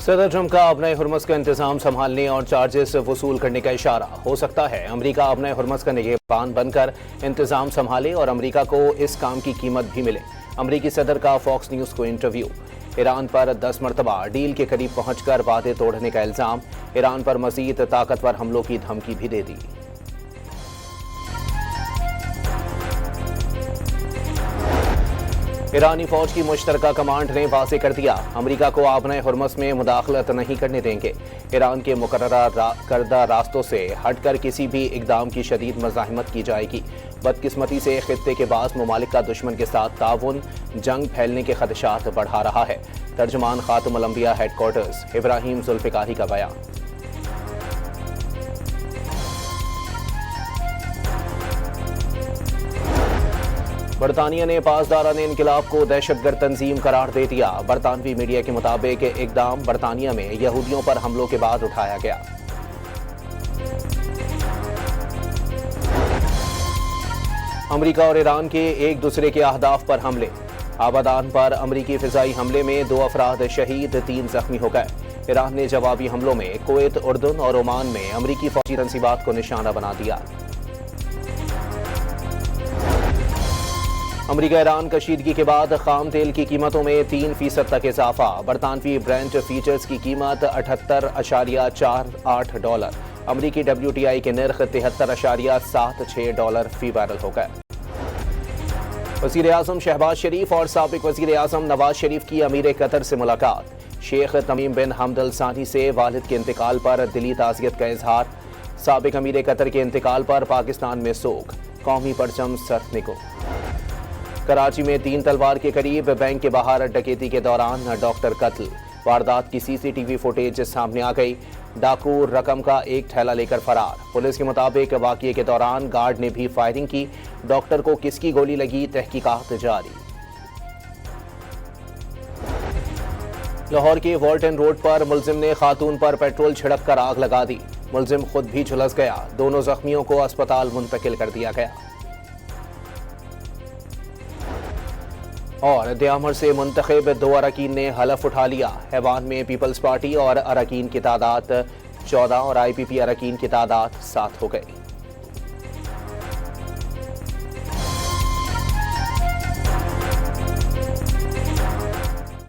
सदर ट्रंप का अपने हुर्मुज़ का इंतजाम संभालने और चार्जेस वसूल करने का इशारा। हो सकता है अमेरिका अपने हुर्मुज़ का निगहबान बनकर इंतजाम संभाले और अमेरिका को इस काम की कीमत भी मिले। अमेरिकी सदर का फॉक्स न्यूज़ को इंटरव्यू। ईरान पर 10 मरतबा डील के करीब पहुंचकर वादे तोड़ने का इल्जाम। ईरान पर मजीद ताकतवर हमलों की धमकी भी दे दी। ईरानी फौज की मुश्तरका कमांड ने वाज़ेह कर दिया, अमेरिका को आपने हुर्मुज़ में मुदाखलत नहीं करने देंगे। ईरान के मुकर्ररा करदा रास्तों से हटकर किसी भी इक़दाम की शदीद मज़ाहमत की जाएगी। बदकिस्मती से खित्ते के बाद ममालिक का दुश्मन के साथ ताउन जंग फैलने के खदशात बढ़ा रहा है। तर्जुमान खातमुल अंबिया हेडक्वार्टर्स इब्राहिम जुल्फ़िकारी का बयान। बरतानिया ने पासदारान इनकिलाब को दहशतगर्द तंजीम करार दे दिया। बरतानवी मीडिया के मुताबिक इकदाम बरतानिया में यहूदियों पर हमलों के बाद उठाया गया। अमेरिका और ईरान के एक दूसरे के अहदाफ पर हमले। आबादान पर अमेरिकी फिजाई हमले में 2 अफराद शहीद, 3 जख्मी हो गए। ईरान ने जवाबी हमलों में कुवैत, उर्दन और ओमान में अमेरिकी फौजी तंसीबात को निशाना बना दिया। अमेरिका ईरान कशीदगी के बाद खाम तेल की कीमतों में 3% तक इजाफा। बरतानवी ब्रेंट फीचर्स की कीमत $78.48। अमेरिकी WTI के नर्ख $73.76 फी बैरल हो गए। वज़ीर आज़म शहबाज शरीफ और साबिक वज़ीर आज़म नवाज शरीफ की अमीर कतर से मुलाकात। शेख तमीम बिन हमद अल सानी से वालिद के इंतकाल पर दिली ताज़ियत का इजहार। साबिक अमीर कतर के इंतकाल पर पाकिस्तान में सोग, कौमी परचम सरकने को। कराची में 3 तलवार के करीब बैंक के बाहर डकैती के दौरान डॉक्टर कत्ल। वारदात की CCTV फुटेज सामने आ गई। डाकू रकम का एक थैला लेकर फरार। पुलिस के मुताबिक वाक़ये के दौरान गार्ड ने भी फायरिंग की। डॉक्टर को किसकी गोली लगी, तहकीकात जारी। लाहौर के वॉल्टन रोड पर मुलजिम ने खातून पर पेट्रोल छिड़क कर आग लगा दी। मुलजिम खुद भी झुलस गया। दोनों जख्मियों को अस्पताल मुंतकिल कर दिया गया। और दयामर से मुंतखब 2 अरकान ने हलफ उठा लिया। हैवान में पीपल्स पार्टी और अरकान की तादाद 14 और IPP अरकान की तादाद 7 हो गई।